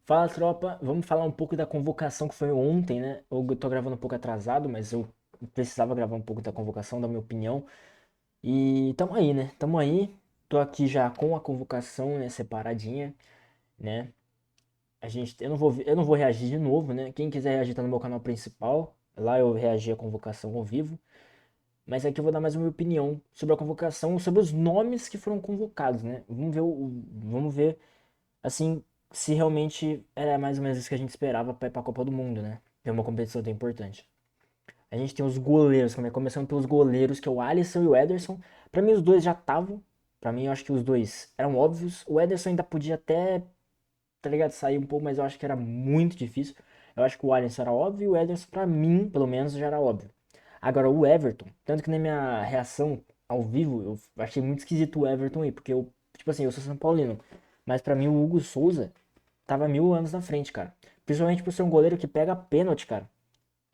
Fala, tropa. Vamos falar um pouco da convocação que foi ontem, né? Eu tô gravando um pouco atrasado, mas eu precisava gravar um pouco da convocação, da minha opinião. E tamo aí, né? Tamo aí. Tô aqui já com a convocação, né, separadinha, né? Eu não vou reagir de novo, né? Quem quiser reagir tá no meu canal principal. Lá eu reagi à convocação ao vivo. Mas aqui eu vou dar mais uma minha opinião sobre a convocação, sobre os nomes que foram convocados, né? Vamos ver assim, se realmente era mais ou menos isso que a gente esperava pra ir pra Copa do Mundo, né? Que é uma competição tão importante. A gente tem os goleiros, começando pelos goleiros, que é o Alisson e o Ederson. Pra mim, os dois já estavam. Pra mim, eu acho que os dois eram óbvios. O Ederson ainda podia até, tá ligado, sair um pouco, mas eu acho que era muito difícil. Eu acho que o Alisson era óbvio e o Ederson, pra mim, pelo menos, já era óbvio. Agora, o Everton, tanto que na minha reação ao vivo, eu achei muito esquisito o Everton aí, porque eu, tipo assim, eu sou São Paulino. Mas pra mim, o Hugo Souza tava mil anos na frente, cara. Principalmente por ser um goleiro que pega pênalti, cara.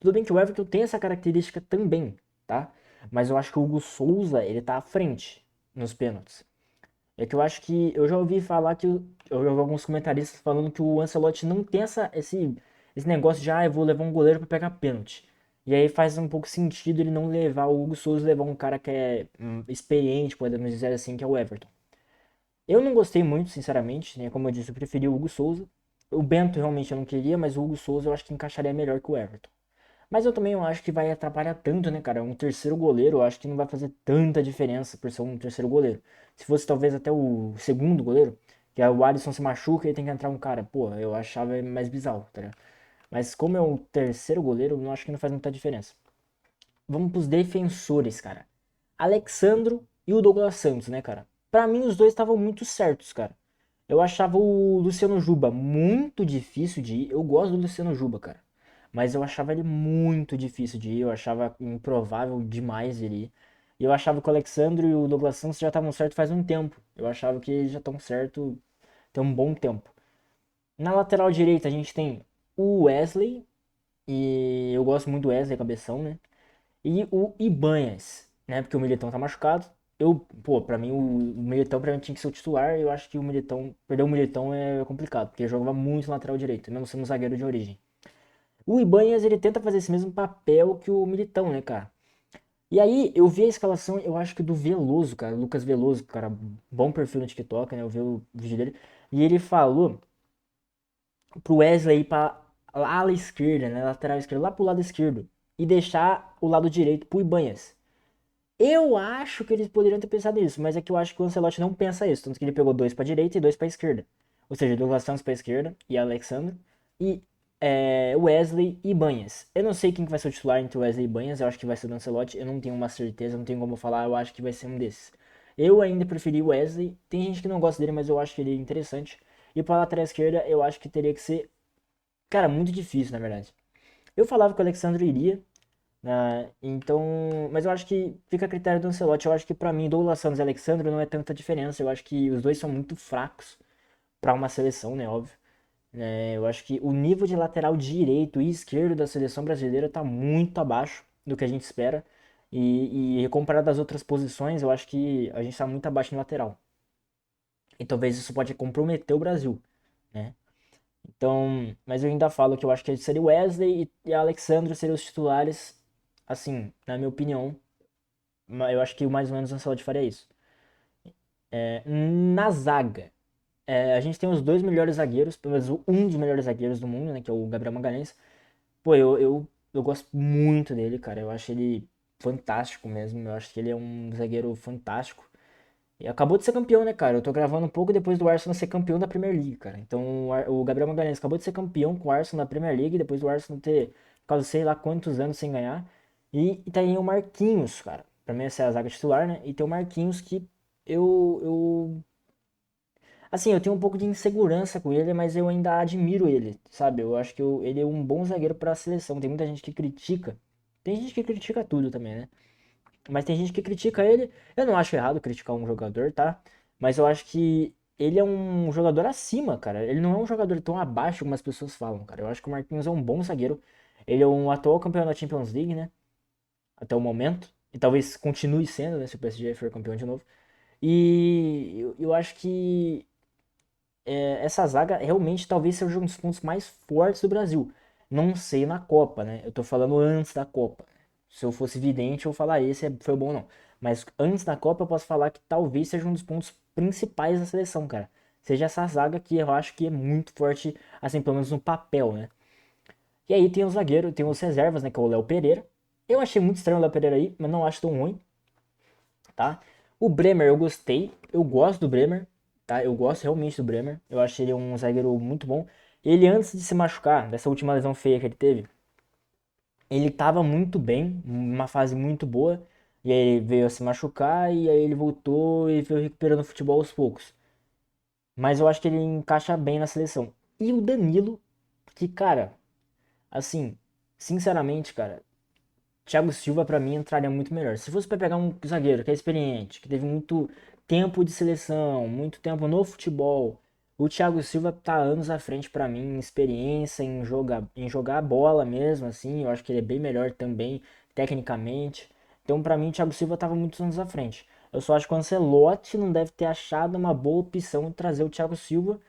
Tudo bem que o Everton tem essa característica também, tá? Mas eu acho que o Hugo Souza, ele tá à frente nos pênaltis. É que eu acho que eu já ouvi falar que eu já ouvi alguns comentaristas falando que o Ancelotti não tem esse negócio de eu vou levar um goleiro pra pegar pênalti. E aí faz um pouco sentido ele não levar o Hugo Souza, levar um cara que é experiente, podemos dizer assim, que é o Everton. Eu não gostei muito, sinceramente, né? Como eu disse, eu preferi o Hugo Souza. O Bento realmente eu não queria, mas o Hugo Souza eu acho que encaixaria melhor que o Everton. Mas eu também eu acho que vai atrapalhar tanto, né, cara? Um terceiro goleiro, eu acho que não vai fazer tanta diferença por ser um terceiro goleiro. Se fosse talvez até o segundo goleiro, que é o Alisson se machuca e tem que entrar um cara, pô, eu achava mais bizarro, tá ligado? Mas como é o terceiro goleiro, eu não acho que não faz muita diferença. Vamos pros defensores, cara. Alexandro e o Douglas Santos, né, cara? Pra mim, os dois estavam muito certos, cara. Eu achava o Luciano Juba muito difícil de ir. Eu gosto do Luciano Juba, cara. Mas eu achava ele muito difícil de ir. Eu achava improvável demais ele ir. E eu achava que o Alexandre e o Douglas Santos já estavam certos faz um tempo. Eu achava que eles já estão certos tem um bom tempo. Na lateral direita a gente tem o Wesley. E eu gosto muito do Wesley, cabeção, né? E o Ibanhas, né? Porque o Militão tá machucado. Pra mim, o Militão pra mim tinha que ser o titular. Eu acho que o Militão, perder o Militão é complicado, porque ele jogava muito na lateral direito, mesmo sendo um zagueiro de origem. O Ibanhas, ele tenta fazer esse mesmo papel que o Militão, né, cara? E aí, eu vi a escalação, eu acho que do Veloso, cara, Lucas Veloso, cara, bom perfil no TikTok, né? Eu vi o vídeo dele. E ele falou pro Wesley ir pra ala esquerda, né? Lateral esquerda, lá pro lado esquerdo. E deixar o lado direito pro Ibanhas. Eu acho que eles poderiam ter pensado nisso, mas é que eu acho que o Ancelotti não pensa isso. Tanto que ele pegou dois pra direita e dois pra esquerda. Ou seja, Douglas Santos pra esquerda e Alexandre. E Wesley e Banhas. Eu não sei quem que vai ser o titular entre Wesley e Banhas. Eu acho que vai ser o Ancelotti. Eu não tenho uma certeza, não tenho como falar. Eu acho que vai ser um desses. Eu ainda preferi o Wesley. Tem gente que não gosta dele, mas eu acho que ele é interessante. E pra lateral esquerda, eu acho que teria que ser. Cara, muito difícil, na verdade. Eu falava que o Alexandre iria, né? Então, mas eu acho que fica a critério do Ancelotti. Eu acho que pra mim, Douglas Santos e Alexandre não é tanta diferença. Eu acho que os dois são muito fracos pra uma seleção, né? Óbvio. Eu acho que o nível de lateral direito e esquerdo da seleção brasileira tá muito abaixo do que a gente espera. E comparado às outras posições, eu acho que a gente tá muito abaixo no lateral. E talvez isso pode comprometer o Brasil, né? Então, mas eu ainda falo que eu acho que seria o Wesley e Alexandre seriam os titulares, assim, na minha opinião. Eu acho que mais ou menos o Ancelotti faria isso. Na zaga, a gente tem os dois melhores zagueiros, pelo menos um dos melhores zagueiros do mundo, né, que é o Gabriel Magalhães. Pô, eu gosto muito dele, cara. Eu acho ele fantástico mesmo. Eu acho que ele é um zagueiro fantástico. E acabou de ser campeão, né, cara? Eu tô gravando um pouco depois do Arsenal ser campeão da Premier League, cara. Então o Gabriel Magalhães acabou de ser campeão com o Arsenal na Premier League, depois do Arsenal ter ficado sei lá quantos anos sem ganhar. E tá aí o Marquinhos, cara. Pra mim essa é a zaga titular, né? E tem o Marquinhos que eu. Assim, eu tenho um pouco de insegurança com ele, mas eu ainda admiro ele, sabe? Eu acho que ele é um bom zagueiro pra seleção. Tem muita gente que critica. Tem gente que critica tudo também, né? Mas tem gente que critica ele. Eu não acho errado criticar um jogador, tá? Mas eu acho que ele é um jogador acima, cara. Ele não é um jogador tão abaixo como as pessoas falam, cara. Eu acho que o Marquinhos é um bom zagueiro. Ele é um atual campeão da Champions League, né? Até o momento. E talvez continue sendo, né? Se o PSG for campeão de novo. E eu acho que. essa zaga realmente talvez seja um dos pontos mais fortes do Brasil. Não sei na Copa, né? Eu tô falando antes da Copa. Se eu fosse vidente, eu falar esse foi bom ou não. Mas antes da Copa, eu posso falar que talvez seja um dos pontos principais da seleção, cara. Seja essa zaga que eu acho que é muito forte, assim, pelo menos no papel, né? E aí tem o zagueiro, tem os reservas, né? Que é o Léo Pereira. Eu achei muito estranho o Léo Pereira aí, mas não acho tão ruim, tá? O Bremer eu gostei, eu gosto do Bremer, tá? Eu gosto realmente do Bremer, eu acho ele um zagueiro muito bom. Ele antes de se machucar, dessa última lesão feia que ele teve, ele tava muito bem, uma fase muito boa, e aí ele veio a se machucar e aí ele voltou e veio recuperando o futebol aos poucos. Mas eu acho que ele encaixa bem na seleção. E o Danilo, que cara, assim, sinceramente, cara, Thiago Silva pra mim entraria muito melhor. Se fosse pra pegar um zagueiro que é experiente, que teve muito tempo de seleção, muito tempo no futebol, o Thiago Silva tá anos à frente pra mim em experiência, em jogar bola mesmo, assim. Eu acho que ele é bem melhor também tecnicamente. Então pra mim o Thiago Silva tava muitos anos à frente. Eu só acho que o Ancelotti não deve ter achado uma boa opção trazer o Thiago Silva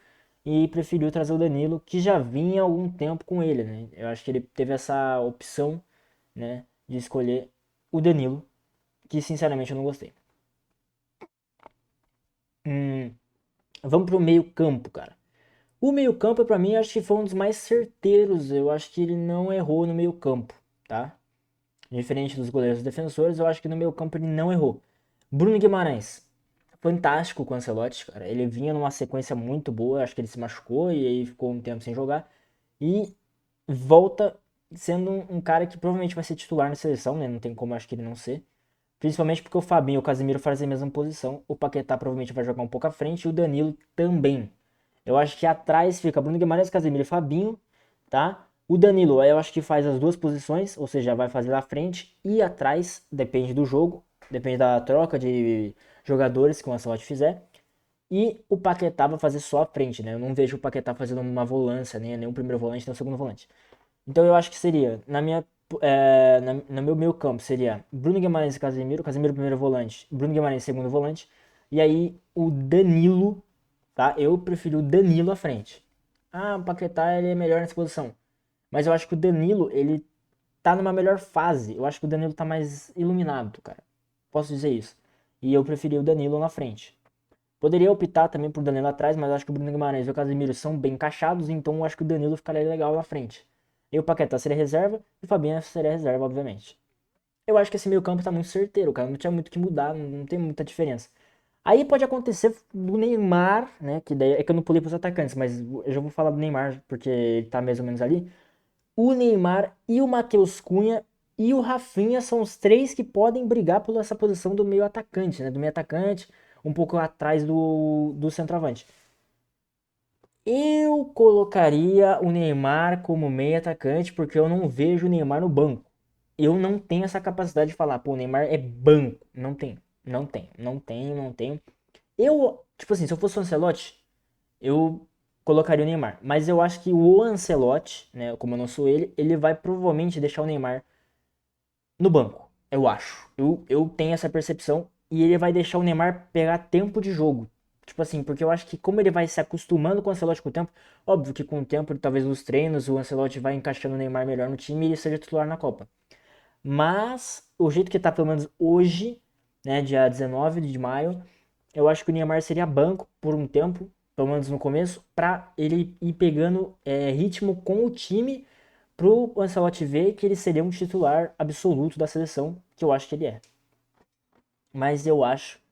e preferiu trazer o Danilo, que já vinha há algum tempo com ele, né? Eu acho que ele teve essa opção, né, de escolher o Danilo, que sinceramente eu não gostei. Hum, vamos pro meio-campo, cara. O meio-campo, pra mim, acho que foi um dos mais certeiros. Eu acho que ele não errou no meio-campo, tá? Diferente dos goleiros e defensores, eu acho que no meio-campo ele não errou. Bruno Guimarães, fantástico com o Ancelotti, cara. Ele vinha numa sequência muito boa, acho que ele se machucou e aí ficou um tempo sem jogar. E volta sendo um cara que provavelmente vai ser titular na seleção, né? Não tem como acho que ele não ser. Principalmente porque o Fabinho e o Casemiro fazem a mesma posição. O Paquetá provavelmente vai jogar um pouco à frente e o Danilo também. Eu acho que atrás fica Bruno Guimarães, Casemiro e Fabinho, tá? O Danilo, eu acho que faz as duas posições, ou seja, vai fazer à frente e atrás, depende do jogo, depende da troca de jogadores que o Ancelotti fizer. E o Paquetá vai fazer só à frente, né? Eu não vejo o Paquetá fazendo uma volância, nem um primeiro volante, nem um segundo volante. Então eu acho que seria, no meu meio campo, seria Bruno Guimarães e Casemiro, Casemiro primeiro volante, Bruno Guimarães segundo volante, e aí o Danilo, tá? Eu preferi o Danilo à frente. Ah, o Paquetá ele é melhor nessa posição. Mas eu acho que o Danilo, ele tá numa melhor fase. Eu acho que o Danilo tá mais iluminado, cara. Posso dizer isso. E eu preferi o Danilo na frente. Poderia optar também por Danilo atrás, mas acho que o Bruno Guimarães e o Casemiro são bem encaixados, então eu acho que o Danilo ficaria legal na frente. E o Paquetá seria reserva e o Fabinho seria reserva, obviamente. Eu acho que esse meio campo tá muito certeiro, cara. Não tinha muito o que mudar, não tem muita diferença. Aí pode acontecer do Neymar, né? Que daí é que eu não pulei pros atacantes, mas eu já vou falar do Neymar, porque ele tá mais ou menos ali. O Neymar e o Matheus Cunha e o Rafinha são os três que podem brigar por essa posição do meio atacante, né? Do meio atacante, um pouco atrás do centroavante. Eu colocaria o Neymar como meio atacante porque eu não vejo o Neymar no banco. Eu não tenho essa capacidade de falar, pô, o Neymar é banco. Não tem, não tem, não tem, não tenho. Eu, tipo assim, se eu fosse o Ancelotti, eu colocaria o Neymar. Mas eu acho que o Ancelotti, né, como eu não sou ele, ele vai provavelmente deixar o Neymar no banco. Eu acho. Eu tenho essa percepção. E ele vai deixar o Neymar pegar tempo de jogo. Tipo assim, porque eu acho que como ele vai se acostumando com o Ancelotti com o tempo, óbvio que com o tempo, talvez nos treinos, o Ancelotti vai encaixando o Neymar melhor no time e ele seja titular na Copa. Mas o jeito que tá, pelo menos hoje, né, dia 19 de maio, eu acho que o Neymar seria banco por um tempo, pelo menos no começo, pra ele ir pegando ritmo com o time pro Ancelotti ver que ele seria um titular absoluto da seleção, que eu acho que ele é. Mas eu acho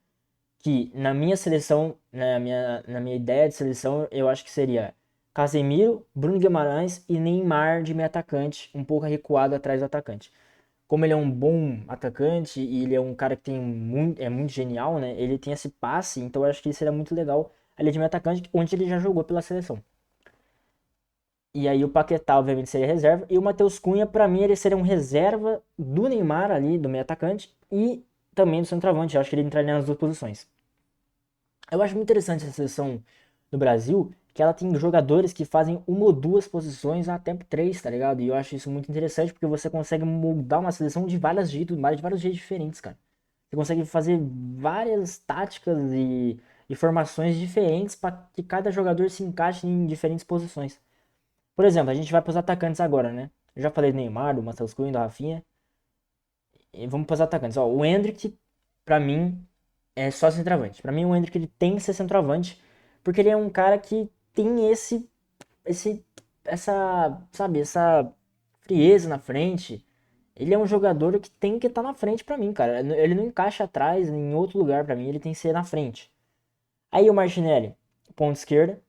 que na minha seleção, na minha ideia de seleção, eu acho que seria Casemiro, Bruno Guimarães e Neymar de meio atacante, um pouco recuado atrás do atacante. Como ele é um bom atacante e ele é um cara que é muito genial, né? Ele tem esse passe, então eu acho que seria muito legal ali de meio atacante, onde ele já jogou pela seleção. E aí o Paquetá, obviamente, seria reserva. E o Matheus Cunha, pra mim, ele seria um reserva do Neymar ali, do meio atacante, e também do centroavante. Eu acho que ele entraria nas duas posições. Eu acho muito interessante essa seleção do Brasil, que ela tem jogadores que fazem uma ou duas posições até três, tá ligado? E eu acho isso muito interessante porque você consegue moldar uma seleção de vários jeitos diferentes, cara. Você consegue fazer várias táticas e e formações diferentes para que cada jogador se encaixe em diferentes posições. Por exemplo, a gente vai para os atacantes agora, né? Eu já falei do Neymar, do Matheus Cunha, do Rafinha. E vamos para os atacantes. Ó, o Endrick, pra mim, é só centroavante. Pra mim, o Endrick ele tem que ser centroavante, porque ele é um cara que tem esse, essa frieza na frente. Ele é um jogador que tem que estar na frente pra mim, cara. Ele não encaixa atrás em outro lugar pra mim, ele tem que ser na frente. Aí o Martinelli, ponta esquerda,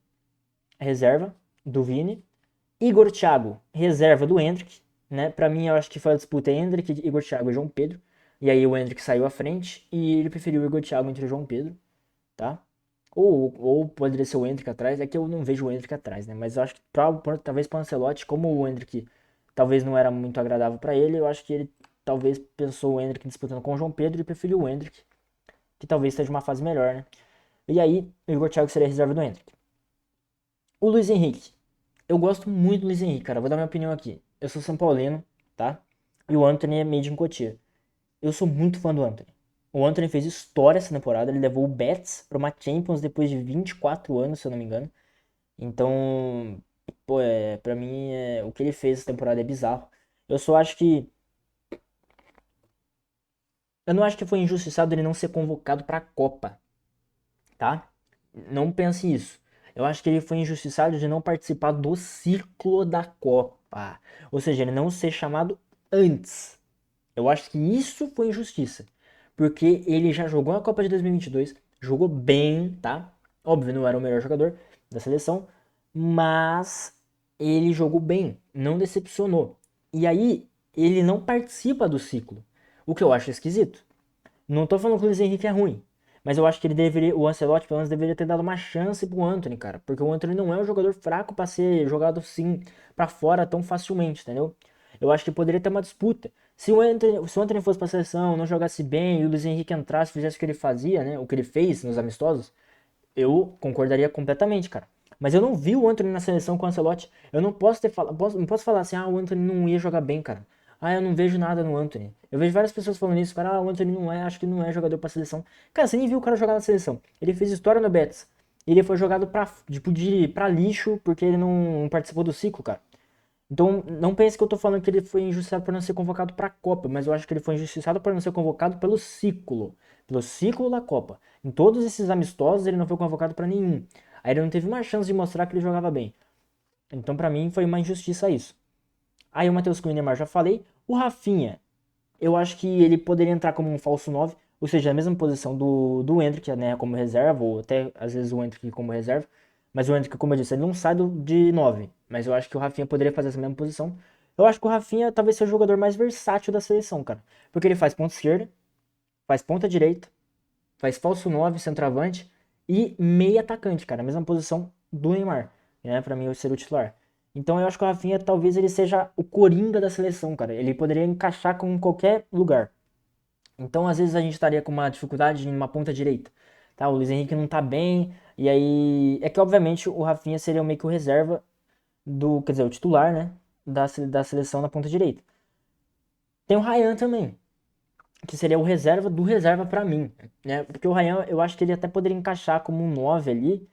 reserva do Vini. Igor Thiago, reserva do Endrick, né? Pra mim, eu acho que foi a disputa Endrick, Igor Thiago e João Pedro. E aí o Endrick saiu à frente e ele preferiu o Igor Thiago entre o João Pedro, tá? Ou poderia ser o Endrick atrás, é que eu não vejo o Endrick atrás, né? Mas eu acho que talvez para o Ancelotti, como o Endrick talvez não era muito agradável para ele, eu acho que ele talvez pensou o Endrick disputando com o João Pedro e preferiu o Endrick, que talvez esteja uma fase melhor, né? E aí, o Igor Thiago seria a reserva do Endrick. O Luiz Henrique. Eu gosto muito do Luiz Henrique, cara. Vou dar minha opinião aqui. Eu sou São Paulino, tá? E o Anthony é made in Cotia. Eu sou muito fã do Anthony. O Anthony fez história essa temporada. Ele levou o Betis para uma Champions depois de 24 anos, se eu não me engano. Então, pô, pra mim, o que ele fez essa temporada é bizarro. Eu só acho que. Eu não acho que foi injustiçado ele não ser convocado pra Copa, tá? Não pense isso. Eu acho que ele foi injustiçado de não participar do ciclo da Copa. Ou seja, ele não ser chamado antes. Eu acho que isso foi injustiça. Porque ele já jogou a Copa de 2022, jogou bem, tá? Óbvio, não era o melhor jogador da seleção, mas ele jogou bem, não decepcionou. E aí, ele não participa do ciclo, o que eu acho esquisito. Não tô falando que o Luiz Henrique é ruim, mas eu acho que ele deveria, o Ancelotti pelo menos deveria ter dado uma chance pro Antony, cara, porque o Antony não é um jogador fraco para ser jogado assim para fora tão facilmente, entendeu? Eu acho que poderia ter uma disputa. Se o Antony fosse pra seleção, não jogasse bem, e o Luiz Henrique entrasse, fizesse o que ele fazia, né? O que ele fez nos amistosos, eu concordaria completamente, cara. Mas eu não vi o Antony na seleção com o Ancelotti. Eu não posso ter falado, não posso falar assim, o Antony não ia jogar bem, cara. Eu não vejo nada no Antony. Eu vejo várias pessoas falando isso, cara, o Antony não é, acho que não é jogador pra seleção. Cara, você nem viu o cara jogar na seleção. Ele fez história no Betis. Ele foi jogado pra lixo porque ele não participou do ciclo, cara. Então, não pense que eu tô falando que ele foi injustiçado por não ser convocado para a Copa, mas eu acho que ele foi injustiçado por não ser convocado pelo ciclo da Copa. Em todos esses amistosos, ele não foi convocado para nenhum. Aí ele não teve uma chance de mostrar que ele jogava bem. Então, para mim, foi uma injustiça isso. Aí o Matheus Cunha e o Neymar já falei. O Rafinha, eu acho que ele poderia entrar como um falso 9, ou seja, a mesma posição do Endrick, né, como reserva, ou até às vezes o Endrick como reserva. Mas o Endrick, como eu disse, ele não sai de 9. Mas eu acho que o Rafinha poderia fazer essa mesma posição. Eu acho que o Rafinha talvez seja o jogador mais versátil da seleção, cara. Porque ele faz ponta esquerda, faz ponta direita, faz falso 9, centroavante e meia atacante, cara. A mesma posição do Neymar, né? Pra mim, eu seria o titular. Então eu acho que o Rafinha talvez ele seja o coringa da seleção, cara. Ele poderia encaixar com qualquer lugar. Então, às vezes, a gente estaria com uma dificuldade em uma ponta direita. Tá? O Luiz Henrique não tá bem. E aí. É que, obviamente, o Rafinha seria meio que o reserva do. Quer dizer, o titular, né? Da seleção na ponta direita. Tem o Ryan também, que seria o reserva do reserva pra mim, né? Porque o Ryan, eu acho que ele até poderia encaixar como um 9 ali.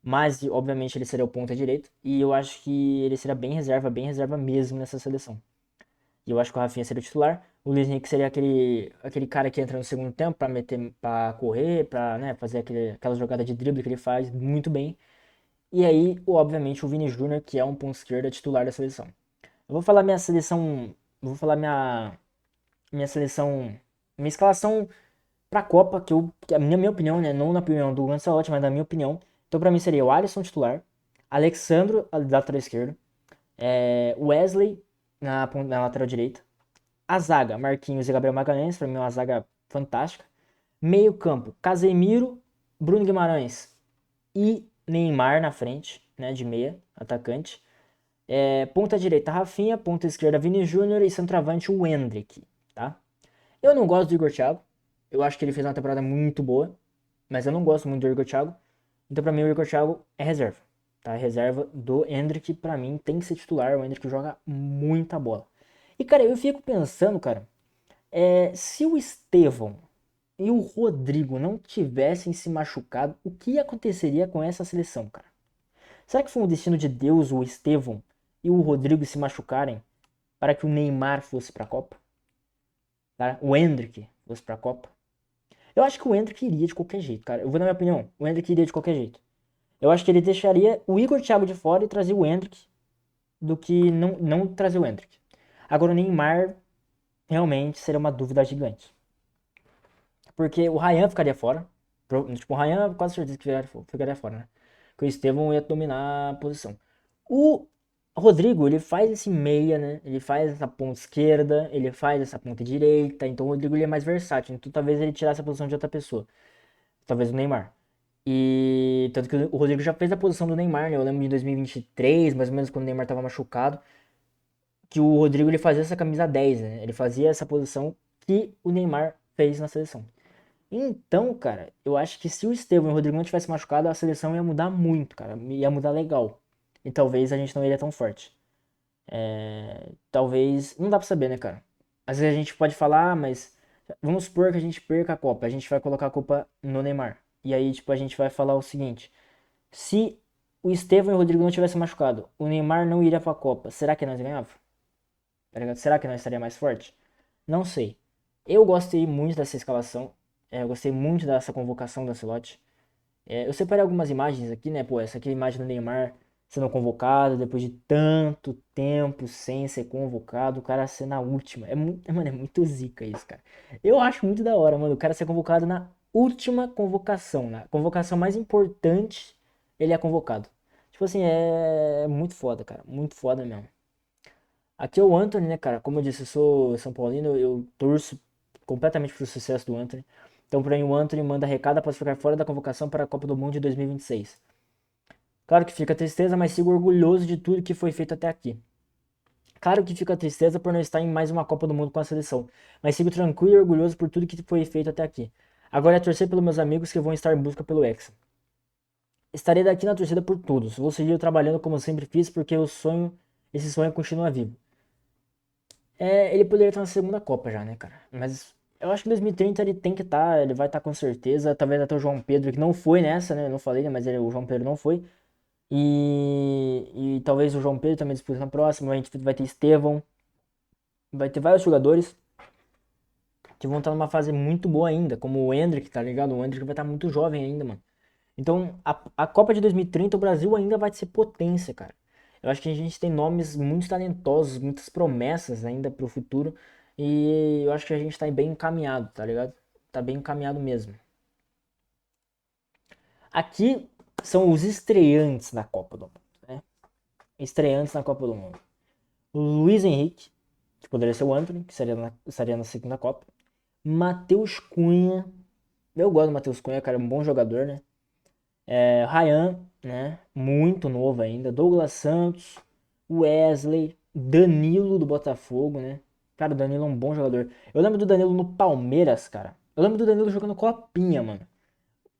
Mas, obviamente, ele seria o ponta direito. E eu acho que ele seria bem reserva mesmo nessa seleção. E eu acho que o Rafinha seria o titular. O Luiz Henrique seria aquele cara que entra no segundo tempo pra meter, para correr, pra, né, fazer aquela jogada de drible que ele faz muito bem. E aí, obviamente, o Vini Júnior, que é um ponto esquerda titular da seleção. Eu vou falar minha seleção. Eu vou falar minha seleção. Minha escalação pra Copa, que é a minha opinião, né? Não na opinião do Ancelotti, mas na minha opinião. Então, pra mim, seria o Alisson titular. Alexandro, da lateral esquerda. Wesley na lateral direita. A zaga, Marquinhos e Gabriel Magalhães, pra mim é uma zaga fantástica. Meio campo, Casemiro, Bruno Guimarães e Neymar na frente, né, de meia, atacante. Ponta direita, Rafinha, ponta esquerda, Vini Júnior e centroavante, o Endrick, tá? Eu não gosto do Igor Thiago, eu acho que ele fez uma temporada muito boa, mas eu não gosto muito do Igor Thiago, então pra mim o Igor Thiago é reserva, tá? Reserva do Endrick, pra mim tem que ser titular, o Endrick joga muita bola. E cara, eu fico pensando, cara, se o Estevão e o Rodrigo não tivessem se machucado, o que aconteceria com essa seleção, cara? Será que foi um destino de Deus o Estevão e o Rodrigo se machucarem para que o Neymar fosse para a Copa? Tá? O Endrick fosse para a Copa? Eu acho que o Endrick iria de qualquer jeito, cara. Eu vou dar minha opinião. O Endrick iria de qualquer jeito. Eu acho que ele deixaria o Igor Thiago de fora e trazia o Endrick do que não trazer o Endrick. Agora o Neymar realmente seria uma dúvida gigante. Porque o Ryan ficaria fora. Tipo, o Ryan quase certeza que ficaria fora, né? Porque o Estevão ia dominar a posição. O Rodrigo, ele faz esse meia, né? Ele faz essa ponta esquerda, ele faz essa ponta direita. Então o Rodrigo ele é mais versátil. Então talvez ele tirasse a posição de outra pessoa. Talvez o Neymar. E tanto que o Rodrigo já fez a posição do Neymar, né? Eu lembro de 2023, mais ou menos quando o Neymar tava machucado, que o Rodrigo ele fazia essa camisa 10, né? Ele fazia essa posição que o Neymar fez na seleção. Então, cara, eu acho que se o Estevão e o Rodrigo não tivessem machucado, a seleção ia mudar muito, cara. Ia mudar legal. E talvez a gente não iria tão forte. Talvez. Não dá pra saber, né, cara? Às vezes a gente pode falar, mas. Vamos supor que a gente perca a Copa. A gente vai colocar a culpa no Neymar. E aí, tipo, a gente vai falar o seguinte: se o Estevão e o Rodrigo não tivessem machucado, o Neymar não iria pra Copa. Será que nós ganhava? Tá ligado? Será que nós estaria mais forte? Não sei. Eu gostei muito dessa escalação. Eu gostei muito dessa convocação do Ancelotti. Eu separei algumas imagens aqui, né? Pô, essa aqui é a imagem do Neymar sendo convocado depois de tanto tempo sem ser convocado. O cara ser na última. Mano, é muito zica isso, cara. Eu acho muito da hora, mano. O cara ser convocado na última convocação. Na convocação mais importante, ele é convocado. Tipo assim, é muito foda, cara. Muito foda mesmo. Aqui é o Anthony, né, cara? Como eu disse, eu sou São Paulino, eu torço completamente pro sucesso do Anthony. Então, porém, o Anthony manda recado após ficar fora da convocação para a Copa do Mundo de 2026. Claro que fica tristeza, mas sigo orgulhoso de tudo que foi feito até aqui. Claro que fica tristeza por não estar em mais uma Copa do Mundo com a seleção, mas sigo tranquilo e orgulhoso por tudo que foi feito até aqui. Agora é torcer pelos meus amigos que vão estar em busca pelo Hexa. Estarei daqui na torcida por todos. Vou seguir trabalhando como sempre fiz, porque esse sonho continua vivo. Ele poderia estar na segunda Copa já, né, cara? Mas eu acho que em 2030 ele tem que estar, ele vai estar com certeza. Talvez até o João Pedro, que não foi nessa, né? Eu não falei, né? Mas o João Pedro não foi. E talvez o João Pedro também dispute na próxima. A gente vai ter Estevão, vai ter vários jogadores que vão estar numa fase muito boa ainda, como o Endrick, tá ligado? O Endrick vai estar muito jovem ainda, mano. Então, a Copa de 2030, o Brasil ainda vai ser potência, cara. Eu acho que a gente tem nomes muito talentosos, muitas promessas ainda pro futuro. E eu acho que a gente tá bem encaminhado, tá ligado? Tá bem encaminhado mesmo. Aqui são os estreantes na Copa do Mundo, né? Estreantes na Copa do Mundo. O Luiz Henrique, que poderia ser o Antony, que estaria na segunda Copa. Matheus Cunha. Eu gosto do Matheus Cunha, cara, é um bom jogador, né? Ryan, né? Muito novo ainda. Douglas Santos, Wesley, Danilo do Botafogo, né? Cara, o Danilo é um bom jogador. Eu lembro do Danilo no Palmeiras, cara. Eu lembro do Danilo jogando Copinha, mano.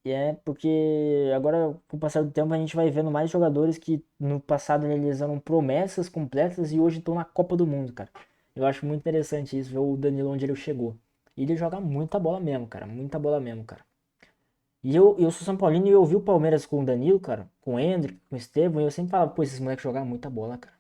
E é porque agora, com o passar do tempo, a gente vai vendo mais jogadores que no passado eles eram promessas completas e hoje estão na Copa do Mundo, cara. Eu acho muito interessante isso, ver o Danilo onde ele chegou. E ele joga muita bola mesmo, cara. Muita bola mesmo, cara. E eu sou São Paulino e eu vi o Palmeiras com o Danilo, cara, com o Endrick, com o Estevão, e eu sempre falava, pô, esses moleques jogaram muita bola, cara.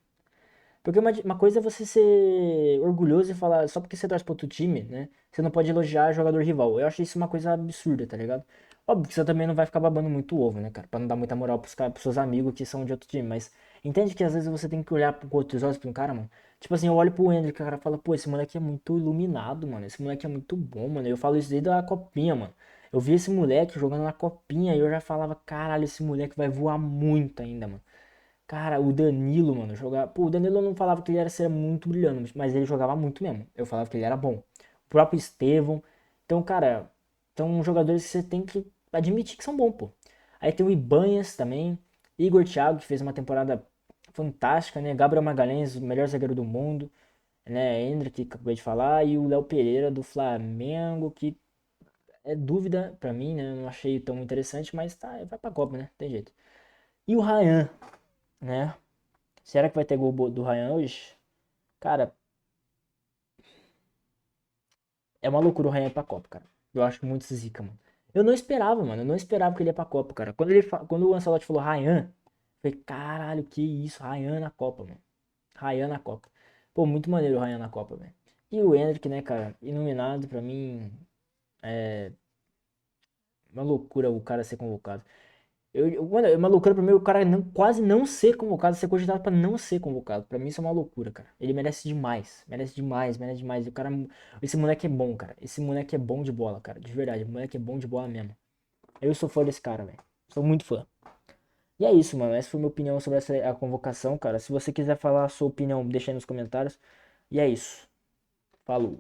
Porque uma coisa é você ser orgulhoso e falar, só porque você torce pro outro time, né? Você não pode elogiar jogador rival. Eu acho isso uma coisa absurda, tá ligado? Óbvio que você também não vai ficar babando muito ovo, né, cara? Pra não dar muita moral pros seus amigos que são de outro time. Mas entende que às vezes você tem que olhar com outros olhos pra um cara, mano. Tipo assim, eu olho pro Endrick, o cara fala, pô, esse moleque é muito iluminado, mano. Esse moleque é muito bom, mano. Eu falo isso desde a copinha, mano. Eu vi esse moleque jogando na copinha e eu já falava, caralho, esse moleque vai voar muito ainda, mano. Cara, o Danilo, mano, jogava. Pô, o Danilo eu não falava que ele era ser muito brilhante, mas ele jogava muito mesmo. Eu falava que ele era bom. O próprio Estevão. Então, cara, são jogadores que você tem que admitir que são bons, pô. Aí tem o Ibanhas também. Igor Thiago, que fez uma temporada fantástica, né? Gabriel Magalhães, o melhor zagueiro do mundo. Né? Endrick, que acabei de falar. E o Léo Pereira, do Flamengo, que é dúvida pra mim, né? Eu não achei tão interessante, mas tá, vai pra Copa, né? Tem jeito. E o Ryan, né? Será que vai ter gol do Ryan hoje? Cara, é uma loucura o Ryan ir pra Copa, cara. Eu acho muito zica, mano. Eu não esperava, mano. Eu não esperava que ele ia pra Copa, cara. Quando o Ancelotti falou Ryan, eu falei, caralho, que isso? Ryan na Copa, mano. Ryan na Copa. Pô, muito maneiro o Ryan na Copa, velho. E o Endrick, né, cara? Iluminado, pra mim, é uma loucura o cara ser convocado. Mano, é uma loucura pra mim o cara quase não ser convocado, ser cogitado pra não ser convocado. Pra mim isso é uma loucura, cara. Ele merece demais. Merece demais, merece demais. E o cara, esse moleque é bom, cara. Esse moleque é bom de bola, cara. De verdade, o moleque é bom de bola mesmo. Eu sou fã desse cara, velho. Sou muito fã. E é isso, mano. Essa foi a minha opinião sobre a convocação, cara. Se você quiser falar a sua opinião, deixa aí nos comentários. E é isso. Falou.